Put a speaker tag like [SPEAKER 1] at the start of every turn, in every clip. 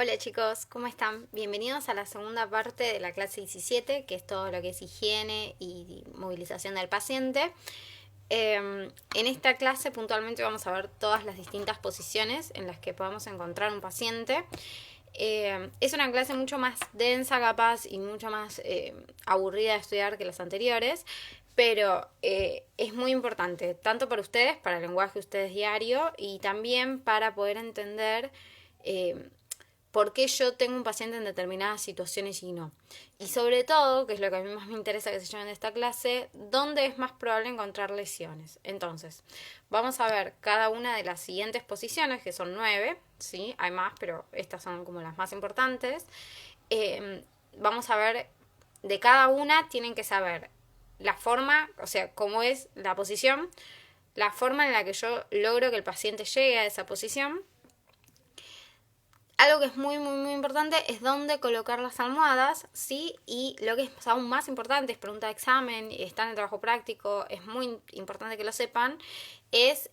[SPEAKER 1] Hola chicos, ¿cómo están? Bienvenidos a la segunda parte de la clase 17, que es todo lo que es higiene y movilización del paciente. En esta clase puntualmente vamos a ver todas las distintas posiciones en las que podemos encontrar un paciente. Es una clase mucho más densa capaz y mucho más aburrida de estudiar que las anteriores, pero es muy importante, tanto para ustedes, para el lenguaje de ustedes diario, y también para poder entender eh, por qué yo tengo un paciente en determinadas situaciones y no. Y sobre todo, que es lo que a mí más me interesa que se llame en esta clase, dónde es más probable encontrar lesiones. Entonces, vamos a ver cada una de las siguientes posiciones, que son 9, ¿sí? Hay más, pero estas son como las más importantes. Vamos a ver, de cada una tienen que saber la forma, o sea, cómo es la posición, la forma en la que yo logro que el paciente llegue a esa posición. Algo que es muy importante es dónde colocar las almohadas, ¿sí? Y lo que es aún más importante, es pregunta de examen, está en el trabajo práctico, es muy importante que lo sepan, es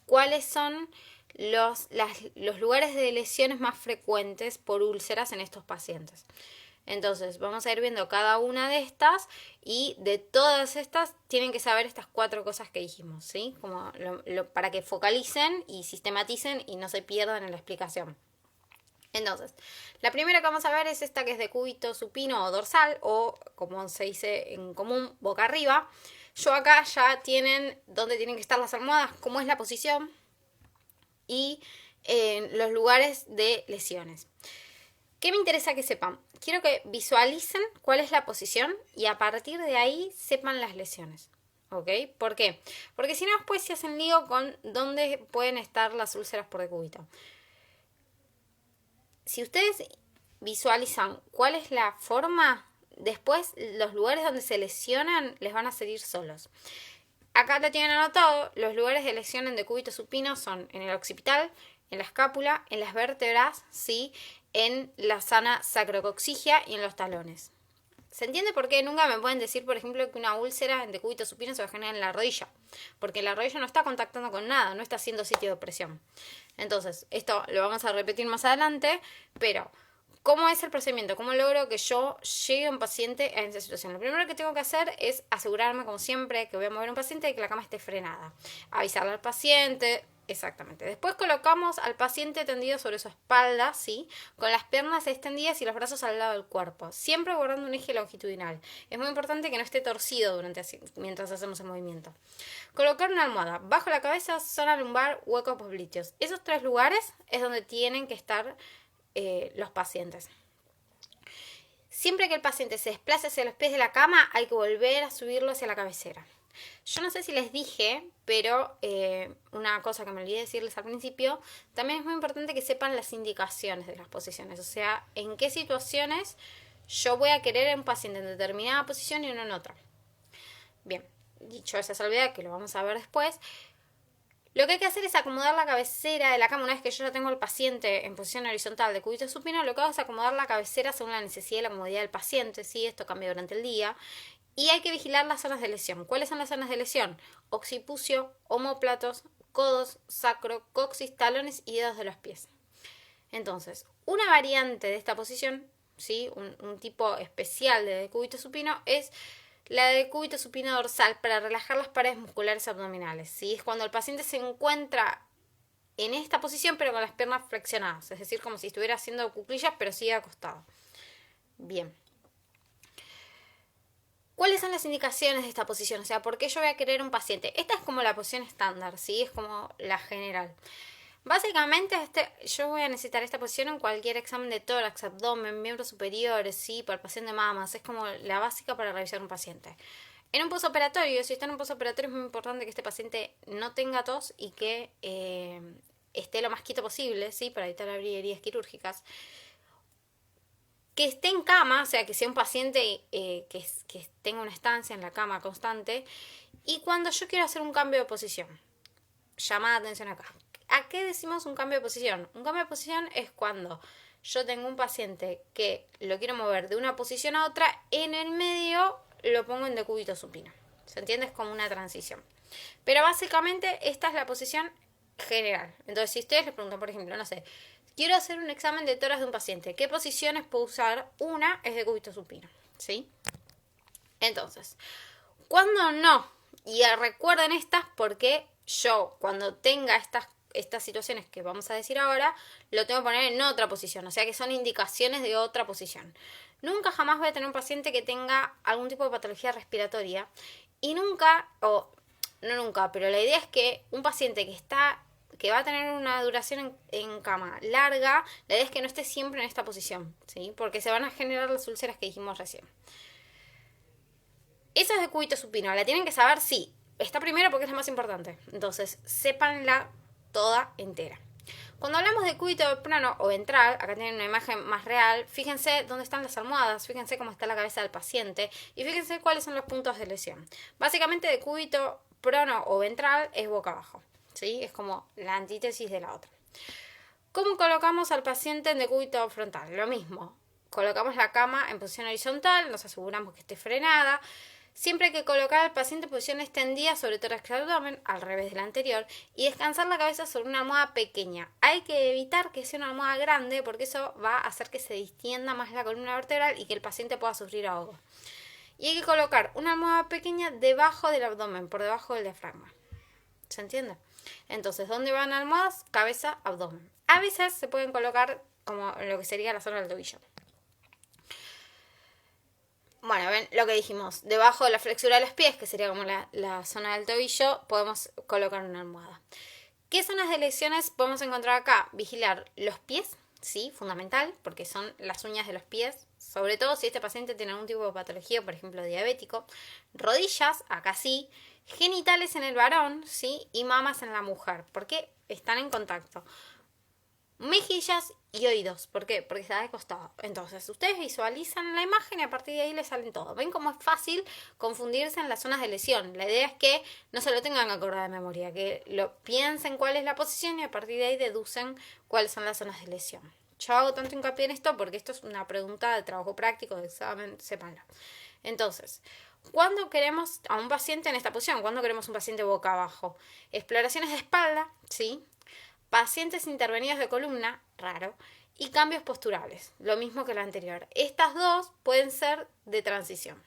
[SPEAKER 1] cuáles son los lugares de lesiones más frecuentes por úlceras en estos pacientes. Entonces, vamos a ir viendo cada una de estas y de todas estas tienen que saber estas 4 cosas que dijimos, ¿sí? Como para que focalicen y sistematicen y no se pierdan en la explicación. Entonces, la primera que vamos a ver es esta que es de cúbito supino o dorsal o, como se dice en común, boca arriba. Yo acá ya tienen dónde tienen que estar las almohadas, cómo es la posición y los lugares de lesiones. ¿Qué me interesa que sepan? Quiero que visualicen cuál es la posición y a partir de ahí sepan las lesiones. ¿Ok? ¿Por qué? Porque si no, después se hacen lío con dónde pueden estar las úlceras por decúbito. Si ustedes visualizan cuál es la forma, después los lugares donde se lesionan les van a salir solos. Acá lo tienen anotado, los lugares de lesión en decúbito supino son en el occipital, en la escápula, en las vértebras, ¿sí? En la zona sacrocoxigia y en los talones. ¿Se entiende por qué nunca me pueden decir, por ejemplo, que una úlcera en decúbito supino se va a generar en la rodilla? Porque la rodilla no está contactando con nada, no está haciendo sitio de presión. Entonces, esto lo vamos a repetir más adelante, pero ¿cómo es el procedimiento? ¿Cómo logro que yo llegue a un paciente en esa situación? Lo primero que tengo que hacer es asegurarme, como siempre, que voy a mover a un paciente de que la cama esté frenada. Avisarle al paciente. Exactamente. Después colocamos al paciente tendido sobre su espalda, ¿sí? Con las piernas extendidas y los brazos al lado del cuerpo, siempre guardando un eje longitudinal. Es muy importante que no esté torcido mientras hacemos el movimiento. Colocar una almohada bajo la cabeza, zona lumbar, huecos popliteos. Esos 3 lugares es donde tienen que estar los pacientes. Siempre que el paciente se desplace hacia los pies de la cama, hay que volver a subirlo hacia la cabecera. Yo no sé si les dije, pero una cosa que me olvidé decirles al principio, también es muy importante que sepan las indicaciones de las posiciones, o sea, en qué situaciones yo voy a querer a un paciente en determinada posición y no en otra. Bien, dicho esa salvedad, que lo vamos a ver después, lo que hay que hacer es acomodar la cabecera de la cama. Una vez que yo ya tengo el paciente en posición horizontal de cúbito supino, lo que hago es acomodar la cabecera según la necesidad y la comodidad del paciente. ¿Sí? Esto cambia durante el día. Y hay que vigilar las zonas de lesión. ¿Cuáles son las zonas de lesión? Occipucio, omóplatos, codos, sacro, coxis, talones y dedos de los pies. Entonces, una variante de esta posición, ¿sí? un tipo especial de decúbito supino es la de decúbito supino dorsal para relajar las paredes musculares abdominales. ¿Sí? Es cuando el paciente se encuentra en esta posición pero con las piernas flexionadas, es decir, como si estuviera haciendo cuclillas pero sigue acostado. Bien. ¿Cuáles son las indicaciones de esta posición? O sea, ¿por qué yo voy a querer un paciente? Esta es como la posición estándar, ¿sí? Es como la general. Básicamente, yo voy a necesitar esta posición en cualquier examen de tórax, abdomen, miembros superiores, sí, para el paciente de mamas. Es como la básica para revisar un paciente. En un postoperatorio, si está en un postoperatorio, es muy importante que este paciente no tenga tos y que esté lo más quieto posible, sí, para evitar abrir heridas quirúrgicas. Que esté en cama, o sea, que sea un paciente que tenga una estancia en la cama constante. Y cuando yo quiero hacer un cambio de posición, llamada atención acá. ¿A qué decimos un cambio de posición? Un cambio de posición es cuando yo tengo un paciente que lo quiero mover de una posición a otra, en el medio lo pongo en decúbito supino. ¿Se entiende? Es como una transición. Pero básicamente esta es la posición general. Entonces, si ustedes les preguntan, por ejemplo, no sé, quiero hacer un examen de tórax de un paciente. ¿Qué posiciones puedo usar? Una es de cúbito supino, ¿sí? Entonces, cuando no, y recuerden estas porque yo cuando tenga estas situaciones que vamos a decir ahora, lo tengo que poner en otra posición, o sea que son indicaciones de otra posición. Nunca jamás voy a tener un paciente que tenga algún tipo de patología respiratoria y nunca, o no nunca, pero la idea es que un paciente que va a tener una duración en cama larga, la idea es que no esté siempre en esta posición, ¿sí? Porque se van a generar las úlceras que dijimos recién. Esa es de cúbito supino, la tienen que saber, sí. Está primero porque es la más importante. Entonces, sépanla toda entera. Cuando hablamos de cúbito plano o ventral, acá tienen una imagen más real, fíjense dónde están las almohadas, fíjense cómo está la cabeza del paciente y fíjense cuáles son los puntos de lesión. Básicamente de cúbito prono o ventral es boca abajo, ¿sí? Es como la antítesis de la otra. ¿Cómo colocamos al paciente en decúbito frontal? Lo mismo. Colocamos la cama en posición horizontal, nos aseguramos que esté frenada. Siempre hay que colocar al paciente en posición extendida sobre tórax y abdomen, al revés del anterior, y descansar la cabeza sobre una almohada pequeña. Hay que evitar que sea una almohada grande porque eso va a hacer que se distienda más la columna vertebral y que el paciente pueda sufrir ahogo. Y hay que colocar una almohada pequeña debajo del abdomen, por debajo del diafragma. ¿Se entiende? Entonces, ¿dónde van almohadas? Cabeza, abdomen. A veces se pueden colocar como en lo que sería la zona del tobillo. Bueno, ven lo que dijimos. Debajo de la flexura de los pies, que sería como la zona del tobillo, podemos colocar una almohada. ¿Qué zonas de lesiones podemos encontrar acá? Vigilar los pies, sí, fundamental, porque son las uñas de los pies, sobre todo si este paciente tiene algún tipo de patología, por ejemplo, diabético. Rodillas, acá sí. Genitales en el varón, sí, y mamas en la mujer, porque están en contacto. Mejillas y oídos, ¿por qué? Porque está de costado. Entonces, ustedes visualizan la imagen y a partir de ahí les salen todo. ¿Ven cómo es fácil confundirse en las zonas de lesión? La idea es que no se lo tengan que acordar de memoria, que lo piensen cuál es la posición y a partir de ahí deducen cuáles son las zonas de lesión. Yo hago tanto hincapié en esto porque esto es una pregunta de trabajo práctico, de examen, sépanlo. Entonces, ¿cuándo queremos a un paciente en esta posición? ¿Cuándo queremos un paciente boca abajo? Exploraciones de espalda, ¿sí? Pacientes intervenidos de columna, raro, y cambios posturales, lo mismo que la anterior. Estas dos pueden ser de transición.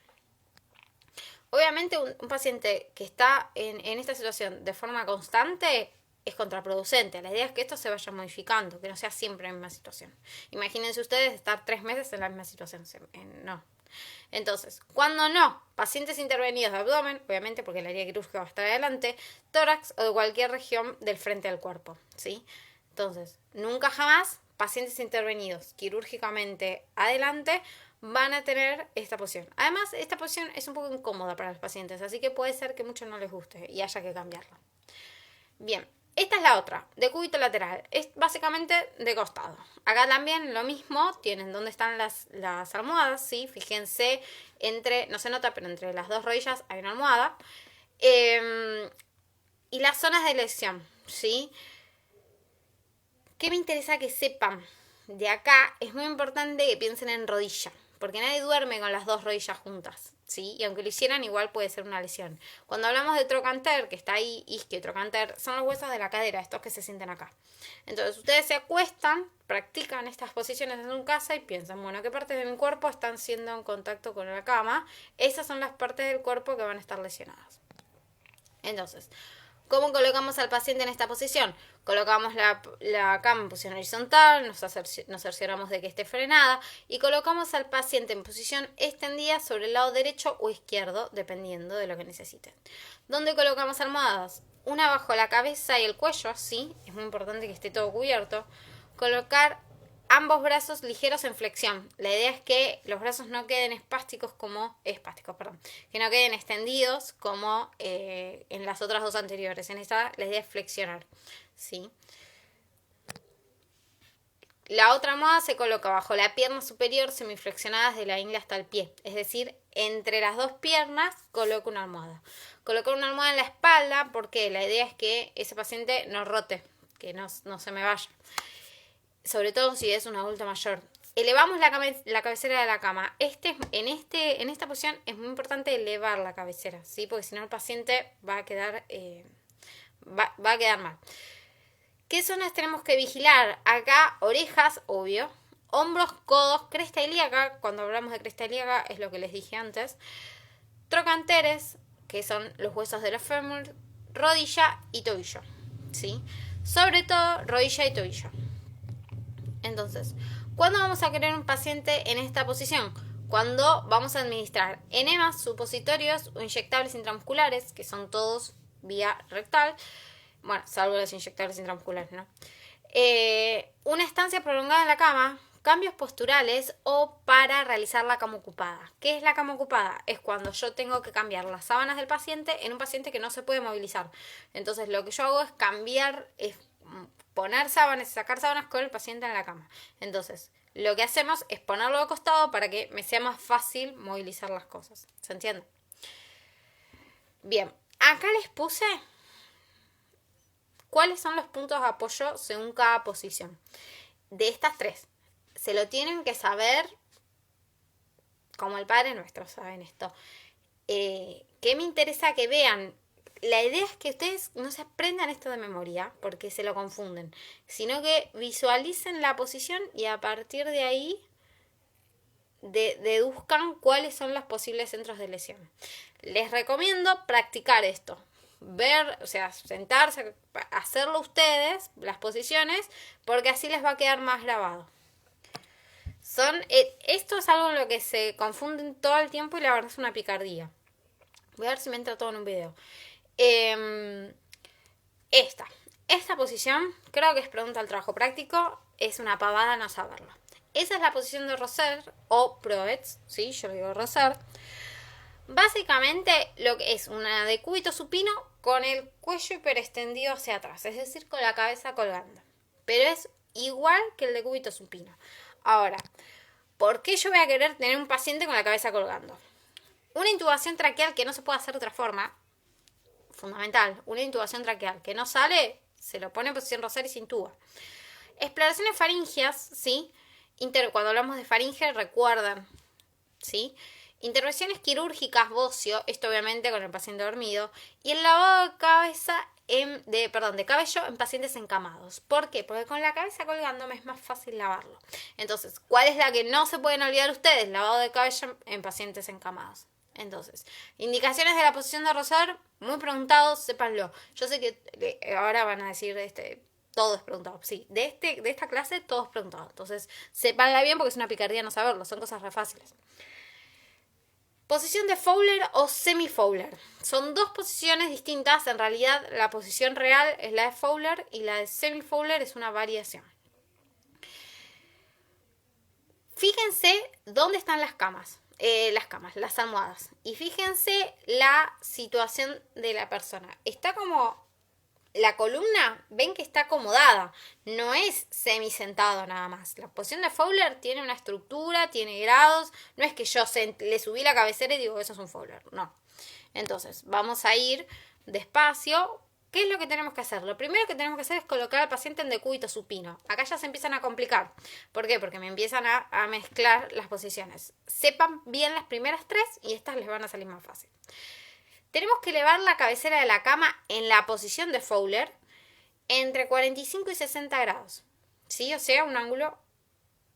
[SPEAKER 1] Obviamente un paciente que está en esta situación de forma constante es contraproducente. La idea es que esto se vaya modificando, que no sea siempre la misma situación. Imagínense ustedes estar 3 meses en la misma situación. No. Entonces, cuando no, pacientes intervenidos de abdomen, obviamente porque la herida quirúrgica va a estar adelante, tórax o de cualquier región del frente del cuerpo, ¿sí? Entonces, nunca jamás pacientes intervenidos quirúrgicamente adelante van a tener esta posición. Además, esta posición es un poco incómoda para los pacientes, así que puede ser que mucho no les guste y haya que cambiarla. Bien, esta es la otra, de cúbito lateral. Es básicamente de costado. Acá también lo mismo, tienen dónde están las almohadas, ¿sí? Fíjense, no se nota, pero entre las dos rodillas hay una almohada. Y las zonas de lesión, ¿sí? ¿Qué me interesa que sepan? De acá es muy importante que piensen en rodilla, porque nadie duerme con las dos rodillas juntas, ¿sí? Y aunque lo hicieran, igual puede ser una lesión. Cuando hablamos de trochanter, que está ahí, isquio, trochanter, son los huesos de la cadera, estos que se sienten acá. Entonces, ustedes se acuestan, practican estas posiciones en su casa y piensan, bueno, ¿qué partes de mi cuerpo están siendo en contacto con la cama? Esas son las partes del cuerpo que van a estar lesionadas. Entonces, ¿cómo colocamos al paciente en esta posición? Colocamos la cama en posición horizontal, nos cercioramos de que esté frenada y colocamos al paciente en posición extendida sobre el lado derecho o izquierdo, dependiendo de lo que necesiten. ¿Dónde colocamos almohadas? Una bajo la cabeza y el cuello, sí, es muy importante que esté todo cubierto. Colocar ambos brazos ligeros en flexión. La idea es que los brazos no queden que no queden extendidos como en las otras dos anteriores. En esta la idea es flexionar, ¿sí? La otra almohada se coloca bajo la pierna superior semiflexionada desde la ingle hasta el pie. Es decir, entre las dos piernas coloco una almohada. Colocar una almohada en la espalda porque la idea es que ese paciente no rote, que no se me vaya. Sobre todo si es un adulto mayor. Elevamos la cabecera de la cama. En esta posición es muy importante elevar la cabecera, ¿sí? Porque si no el paciente va a quedar mal. ¿Qué zonas tenemos que vigilar? Acá, orejas, obvio. Hombros, codos, cresta ilíaca. Cuando hablamos de cresta ilíaca es lo que les dije antes. Trocanteres, que son los huesos de los fémur. Rodilla y tobillo. ¿Sí? Sobre todo, rodilla y tobillo. Entonces, ¿cuándo vamos a querer un paciente en esta posición? Cuando vamos a administrar enemas supositorios o inyectables intramusculares, que son todos vía rectal. Bueno, salvo los inyectables intramusculares, ¿no? Una estancia prolongada en la cama, cambios posturales o para realizar la cama ocupada. ¿Qué es la cama ocupada? Es cuando yo tengo que cambiar las sábanas del paciente en un paciente que no se puede movilizar. Entonces lo que yo hago es cambiar, es poner sábanas y sacar sábanas con el paciente en la cama. Entonces lo que hacemos es ponerlo de costado para que me sea más fácil movilizar las cosas. ¿Se entiende? Bien, acá les puse cuáles son los puntos de apoyo según cada posición. De estas tres, se lo tienen que saber como el Padre Nuestro, saben esto. ¿Qué me interesa que vean? La idea es que ustedes no se aprendan esto de memoria, porque se lo confunden, sino que visualicen la posición y a partir de ahí deduzcan cuáles son los posibles centros de lesión. Les recomiendo practicar esto. Ver, o sea, sentarse, hacerlo ustedes, las posiciones, porque así les va a quedar más grabado. Esto es algo en lo que se confunden todo el tiempo y la verdad es una picardía. Voy a ver si me entra todo en un video. Esta posición, creo que es pregunta al trabajo práctico, es una pavada no saberlo. Esa es la posición de Roser o Proets, ¿sí? Yo lo digo Roser. Básicamente lo que es una de cúbito supino con el cuello hiperextendido hacia atrás, es decir, con la cabeza colgando. Pero es igual que el de cúbito supino. Ahora, ¿por qué yo voy a querer tener un paciente con la cabeza colgando? Una intubación traqueal que no se puede hacer de otra forma, fundamental, una intubación traqueal que no sale, se lo pone en posición Roser y se intuba. Exploraciones faringeas, ¿sí? Cuando hablamos de faringe, recuerdan, ¿sí? Intervenciones quirúrgicas, bocio, esto obviamente con el paciente dormido, y el lavado de cabeza de cabello en pacientes encamados. ¿Por qué? Porque con la cabeza colgando me es más fácil lavarlo. Entonces, ¿cuál es la que no se pueden olvidar ustedes? Lavado de cabello en pacientes encamados. Entonces, indicaciones de la posición de Roser, muy preguntados, sépanlo. Yo sé que ahora van a decir todo es preguntado. Sí, de esta clase todo es preguntado. Entonces, sépanla bien porque es una picardía no saberlo, son cosas re fáciles. Posición de Fowler o semi-Fowler. Son dos posiciones distintas. En realidad, la posición real es la de Fowler y la de semi-Fowler es una variación. Fíjense dónde están las camas, las almohadas. Y fíjense la situación de la persona. Está como la columna, ven que está acomodada, no es semisentado nada más. La posición de Fowler tiene una estructura, tiene grados, no es que yo le subí la cabecera y digo eso es un Fowler, no. Entonces, vamos a ir despacio. ¿Qué es lo que tenemos que hacer? Lo primero que tenemos que hacer es colocar al paciente en decúbito supino. Acá ya se empiezan a complicar. ¿Por qué? Porque me empiezan a mezclar las posiciones. Sepan bien las primeras tres y estas les van a salir más fácil. Tenemos que elevar la cabecera de la cama en la posición de Fowler entre 45 y 60 grados. ¿Sí? O sea, un ángulo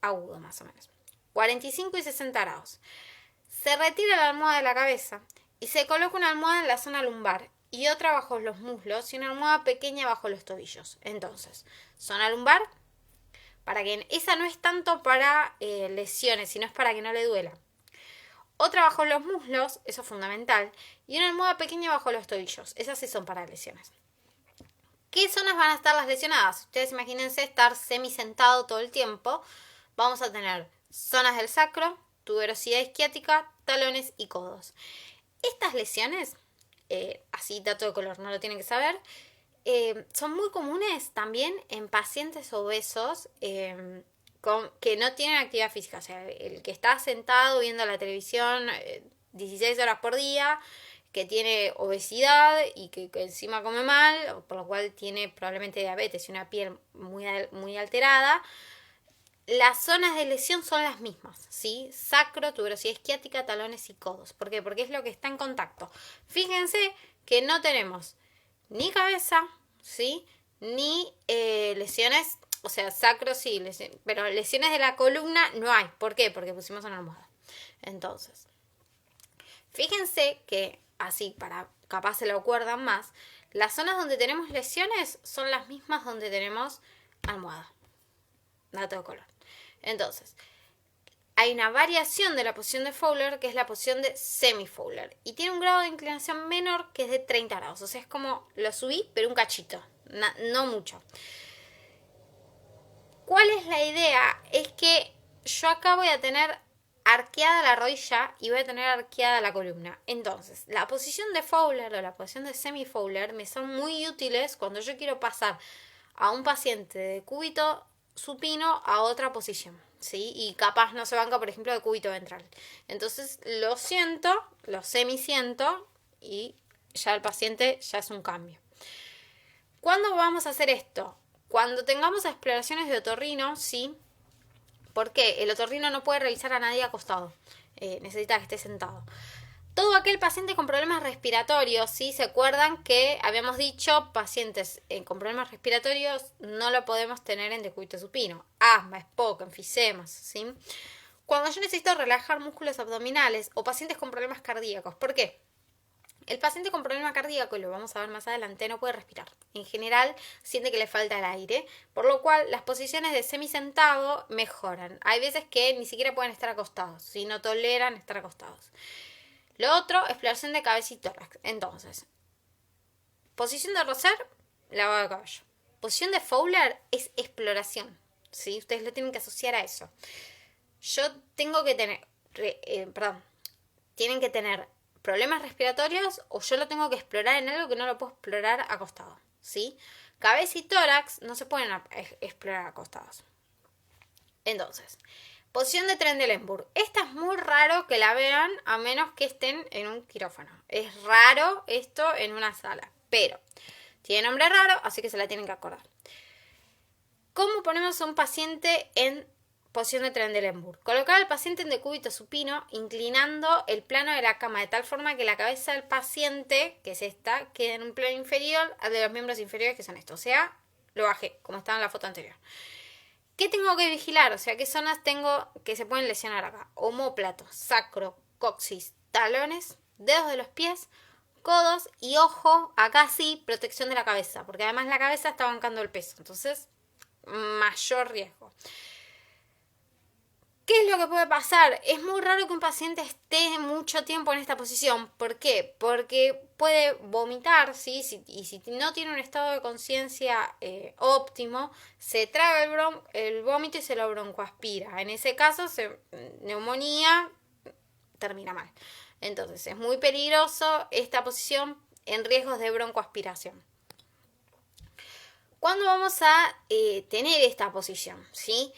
[SPEAKER 1] agudo más o menos. 45 y 60 grados. Se retira la almohada de la cabeza y se coloca una almohada en la zona lumbar y otra bajo los muslos y una almohada pequeña bajo los tobillos. Entonces, zona lumbar, para que esa no es tanto para lesiones, sino es para que no le duela. Otra bajo los muslos, eso es fundamental, y una almohada pequeña bajo los tobillos. Esas sí son para lesiones. ¿Qué zonas van a estar las lesionadas? Ustedes imagínense estar semisentado todo el tiempo. Vamos a tener zonas del sacro, tuberosidad isquiática, talones y codos. Estas lesiones, así dato de color, no lo tienen que saber, son muy comunes también en pacientes obesos que no tienen actividad física. O sea, el que está sentado viendo la televisión 16 horas por día, que tiene obesidad y que encima come mal, por lo cual tiene probablemente diabetes y una piel muy alterada. Las zonas de lesión son las mismas, ¿sí? Sacro, tuberosidad isquiática, talones y codos. ¿Por qué? Porque es lo que está en contacto. Fíjense que no tenemos ni cabeza, ¿sí? ni lesiones, o sea, sacro sí, pero lesiones de la columna no hay. ¿Por qué? Porque pusimos una almohada. Entonces, fíjense que, así, para capaz se lo acuerdan más, las zonas donde tenemos lesiones son las mismas donde tenemos almohada. Dato de color. Entonces, hay una variación de la posición de Fowler que es la posición de semi-Fowler. Y tiene un grado de inclinación menor que es de 30 grados. O sea, es como lo subí, pero un cachito. No mucho. ¿Cuál es la idea? Es que yo acá voy a tener arqueada la rodilla y voy a tener arqueada la columna. Entonces, la posición de Fowler o la posición de semi-Fowler me son muy útiles cuando yo quiero pasar a un paciente de cúbito supino a otra posición, ¿sí? Y capaz no se banca, por ejemplo, de cúbito ventral. Entonces, lo siento, lo semi-siento y ya el paciente ya es un cambio. ¿Cuándo vamos a hacer esto? Cuando tengamos exploraciones de otorrino, ¿sí? Porque el otorrino no puede revisar a nadie acostado. Necesita que esté sentado. Todo aquel paciente con problemas respiratorios, ¿sí? ¿Se acuerdan que habíamos dicho pacientes con problemas respiratorios no lo podemos tener en decúbito supino? Asma, ESPOC, enfisemas, ¿sí? Cuando yo necesito relajar músculos abdominales o pacientes con problemas cardíacos, ¿por qué? El paciente con problema cardíaco, y lo vamos a ver más adelante, no puede respirar. En general, siente que le falta el aire, por lo cual las posiciones de semisentado mejoran. Hay veces que ni siquiera pueden estar acostados, si no toleran estar acostados. Lo otro, exploración de cabeza y tórax. Entonces, posición de Rosser, lavado de cabello. Posición de Fowler es exploración, ¿sí? Ustedes lo tienen que asociar a eso. Yo tengo que tener, tienen que tener problemas respiratorios o yo lo tengo que explorar en algo que no lo puedo explorar acostado, ¿sí? Cabeza y tórax no se pueden explorar acostados. Entonces, posición de Trendelenburg. Esta es muy raro que la vean a menos que estén en un quirófano. Es raro esto en una sala, pero tiene nombre raro, así que se la tienen que acordar. ¿Cómo ponemos a un paciente en posición de Trendelenburg? Colocar al paciente en decúbito supino, inclinando el plano de la cama de tal forma que la cabeza del paciente, que es esta, quede en un plano inferior al de los miembros inferiores, que son estos. O sea, lo bajé, como estaba en la foto anterior. ¿Qué tengo que vigilar? O sea, ¿qué zonas tengo que se pueden lesionar acá? Omóplato, sacro, coxis, talones, dedos de los pies, codos y ojo, acá sí, protección de la cabeza, porque además la cabeza está bancando el peso. Entonces, mayor riesgo. ¿Qué es lo que puede pasar? Es muy raro que un paciente esté mucho tiempo en esta posición. ¿Por qué? Porque puede vomitar, ¿sí? Y si no tiene un estado de conciencia óptimo, se traga el vómito y se lo broncoaspira. En ese caso, neumonía termina mal. Entonces, es muy peligroso esta posición en riesgos de broncoaspiración. ¿Cuándo vamos a tener esta posición? ¿Sí?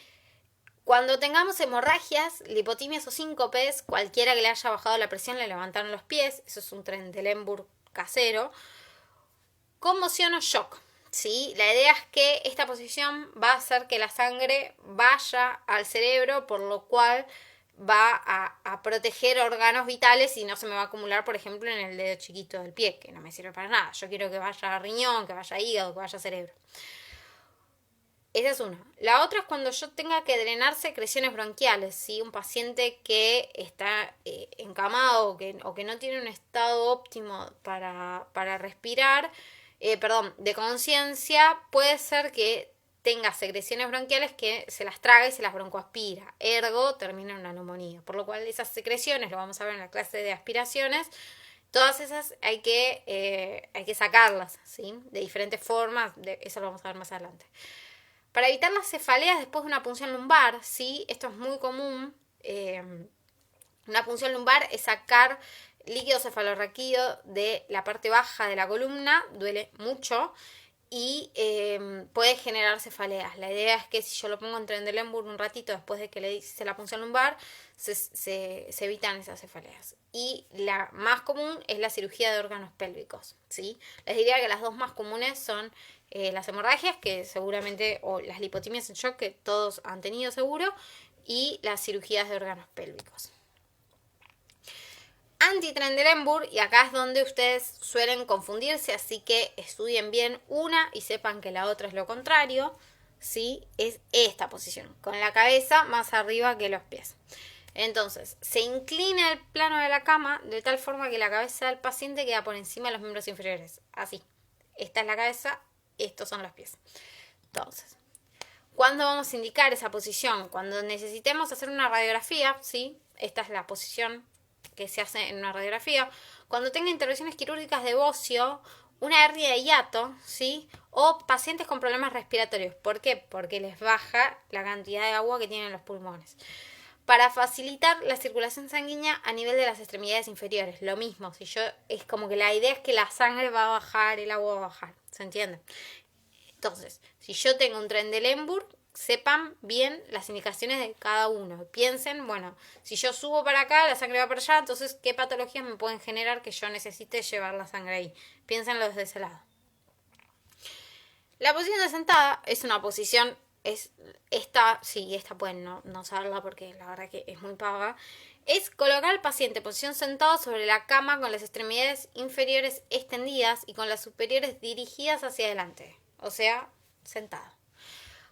[SPEAKER 1] Cuando tengamos hemorragias, lipotimias o síncopes, cualquiera que le haya bajado la presión le levantaron los pies, eso es un Trendelenburg casero, conmoción o shock, ¿sí? La idea es que esta posición va a hacer que la sangre vaya al cerebro, por lo cual va a proteger órganos vitales y no se me va a acumular, por ejemplo, en el dedo chiquito del pie, que no me sirve para nada. Yo quiero que vaya a riñón, que vaya a hígado, que vaya a cerebro. Esa es una. La otra es cuando yo tenga que drenar secreciones bronquiales, ¿sí? Un paciente que está encamado o que no tiene un estado óptimo para respirar, de conciencia, puede ser que tenga secreciones bronquiales que se las traga y se las broncoaspira. Ergo, termina en una neumonía. Por lo cual esas secreciones, lo vamos a ver en la clase de aspiraciones, todas esas hay que sacarlas, ¿sí? De diferentes formas, eso lo vamos a ver más adelante. Para evitar las cefaleas después de una punción lumbar, ¿sí? Esto es muy común. Una punción lumbar es sacar líquido cefalorraquídeo de la parte baja de la columna, duele mucho y puede generar cefaleas. La idea es que si yo lo pongo en Trendelenburg un ratito después de que le hice la punción lumbar, se evitan esas cefaleas. Y la más común es la cirugía de órganos pélvicos, ¿sí? Les diría que las dos más comunes son las hemorragias, que seguramente, o las lipotimias en shock, que todos han tenido seguro, y las cirugías de órganos pélvicos. Anti-Trendelenburg, y acá es donde ustedes suelen confundirse, así que estudien bien una y sepan que la otra es lo contrario, ¿sí? Es esta posición, con la cabeza más arriba que los pies. Entonces, se inclina el plano de la cama de tal forma que la cabeza del paciente queda por encima de los miembros inferiores. Así. Esta es la cabeza, estos son los pies. Entonces, ¿cuándo vamos a indicar esa posición? Cuando necesitemos hacer una radiografía, ¿sí? Esta es la posición que se hace en una radiografía. Cuando tenga intervenciones quirúrgicas de bocio, una hernia de hiato, ¿sí? O pacientes con problemas respiratorios. ¿Por qué? Porque les baja la cantidad de agua que tienen los pulmones. Para facilitar la circulación sanguínea a nivel de las extremidades inferiores. Lo mismo, si yo es como que la idea es que la sangre va a bajar, el agua va a bajar. ¿Se entiende? Entonces, si yo tengo un Trendelenburg, sepan bien las indicaciones de cada uno. Piensen, bueno, si yo subo para acá, la sangre va para allá, entonces, ¿qué patologías me pueden generar que yo necesite llevar la sangre ahí? Piénsenlo desde ese lado. La posición de sentada es una posición, esta pueden no saberla porque la verdad que es muy paga. Es colocar al paciente en posición sentado sobre la cama con las extremidades inferiores extendidas y con las superiores dirigidas hacia adelante. O sea, sentado.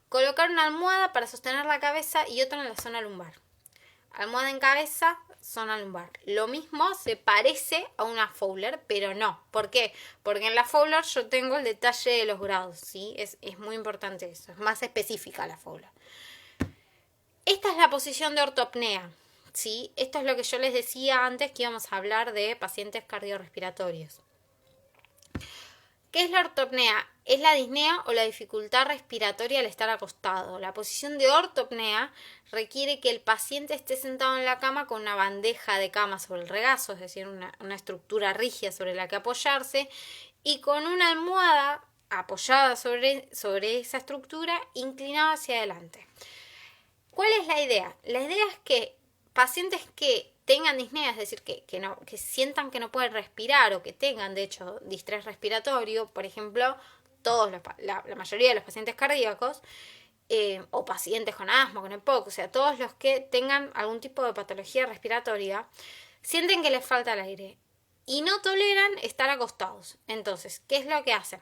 [SPEAKER 1] Colocar una almohada para sostener la cabeza y otra en la zona lumbar. Almohada en cabeza, zona lumbar. Lo mismo se parece a una Fowler, pero no. ¿Por qué? Porque en la Fowler yo tengo el detalle de los grados, ¿sí? Es muy importante eso. Es más específica la Fowler. Esta es la posición de ortopnea, ¿sí? Esto es lo que yo les decía antes que íbamos a hablar de pacientes cardiorrespiratorios. ¿Qué es la ortopnea? Es la disnea o la dificultad respiratoria al estar acostado. La posición de ortopnea requiere que el paciente esté sentado en la cama con una bandeja de cama sobre el regazo, es decir, una estructura rígida sobre la que apoyarse, y con una almohada apoyada sobre esa estructura, inclinada hacia adelante. ¿Cuál es la idea? La idea es que pacientes que tengan disnea, es decir, que sientan que no pueden respirar o que tengan, de hecho, distrés respiratorio, por ejemplo, la mayoría de los pacientes cardíacos, o pacientes con asma, con EPOC, o sea, todos los que tengan algún tipo de patología respiratoria, sienten que les falta el aire y no toleran estar acostados. Entonces, ¿qué es lo que hacen?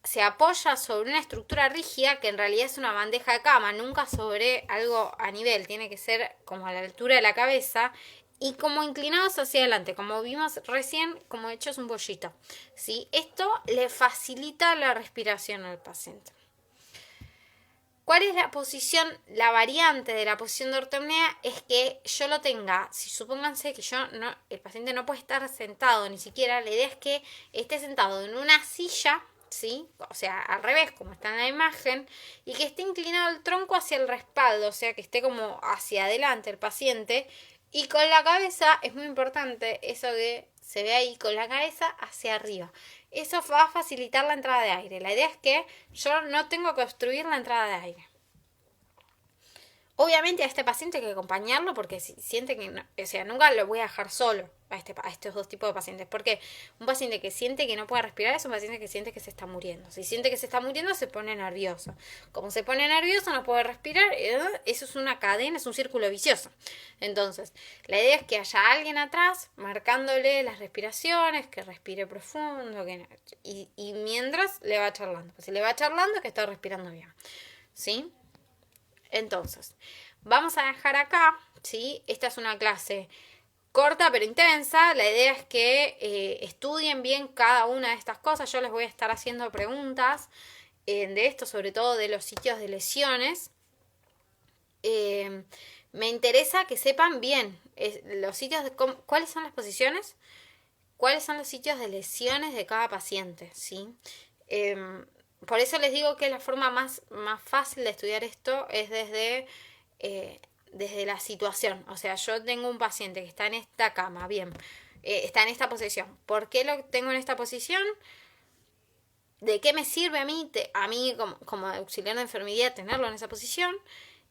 [SPEAKER 1] Se apoya sobre una estructura rígida que en realidad es una bandeja de cama, nunca sobre algo a nivel, tiene que ser como a la altura de la cabeza y como inclinados hacia adelante, como vimos recién, como hechos un bollito, ¿sí? Esto le facilita la respiración al paciente. ¿Cuál es la posición? La variante de la posición de ortopnea es que yo lo tenga, si supónganse que el paciente no puede estar sentado ni siquiera, la idea es que esté sentado en una silla, ¿sí? O sea, al revés, como está en la imagen, y que esté inclinado el tronco hacia el respaldo, o sea, que esté como hacia adelante el paciente, y con la cabeza, es muy importante eso que se ve ahí, con la cabeza hacia arriba. Eso va a facilitar la entrada de aire. La idea es que yo no tengo que obstruir la entrada de aire. Obviamente a este paciente hay que acompañarlo porque si siente que no, o sea, nunca lo voy a dejar solo a estos dos tipos de pacientes. Porque un paciente que siente que no puede respirar es un paciente que siente que se está muriendo. Si siente que se está muriendo, se pone nervioso. Como se pone nervioso, no puede respirar. Eso es una cadena, es un círculo vicioso. Entonces, la idea es que haya alguien atrás marcándole las respiraciones, que respire profundo, y mientras le va charlando. Pues si le va charlando es que está respirando bien. ¿Sí? Entonces, vamos a dejar acá, ¿sí? Esta es una clase corta pero intensa. La idea es que estudien bien cada una de estas cosas. Yo les voy a estar haciendo preguntas de esto, sobre todo de los sitios de lesiones. Me interesa que sepan bien los sitios cuáles son las posiciones, cuáles son los sitios de lesiones de cada paciente, ¿sí? Por eso les digo que la forma más fácil de estudiar esto es desde la situación. O sea, yo tengo un paciente que está en esta cama, bien, está en esta posición. ¿Por qué lo tengo en esta posición? ¿De qué me sirve a mí, como auxiliar de enfermería, tenerlo en esa posición?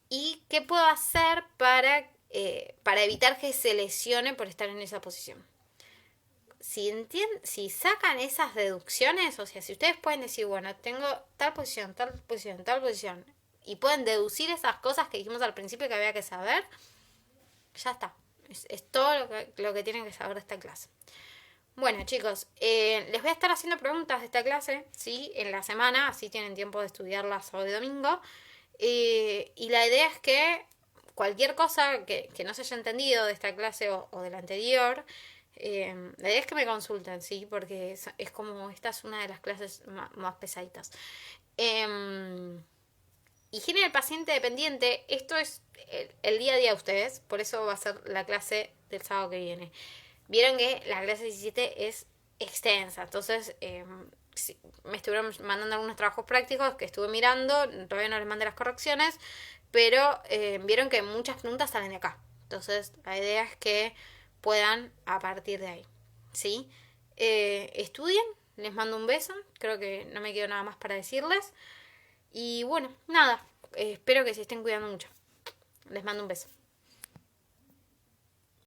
[SPEAKER 1] ¿Y qué puedo hacer para evitar que se lesione por estar en esa posición? Si sacan esas deducciones, o sea, si ustedes pueden decir, bueno, tengo tal posición, tal posición, tal posición, y pueden deducir esas cosas que dijimos al principio que había que saber, ya está. Es todo lo que tienen que saber de esta clase. Bueno, chicos, les voy a estar haciendo preguntas de esta clase, ¿sí? En la semana, así tienen tiempo de estudiarlas sábado y domingo. Y la idea es que cualquier cosa que no se haya entendido de esta clase o de la anterior, la idea es que me consulten, ¿sí? Porque es como, esta es una de las clases más pesaditas. Higiene del paciente dependiente, esto es el día a día de ustedes, por eso va a ser la clase del sábado que viene. Vieron que la clase 17 es extensa, entonces sí, me estuvieron mandando algunos trabajos prácticos que estuve mirando, todavía no les mandé las correcciones, pero vieron que muchas preguntas salen de acá. Entonces la idea es que puedan a partir de ahí, ¿sí? Estudien, les mando un beso, creo que no me quedó nada más para decirles. Y bueno, nada, espero que se estén cuidando mucho. Les mando un beso.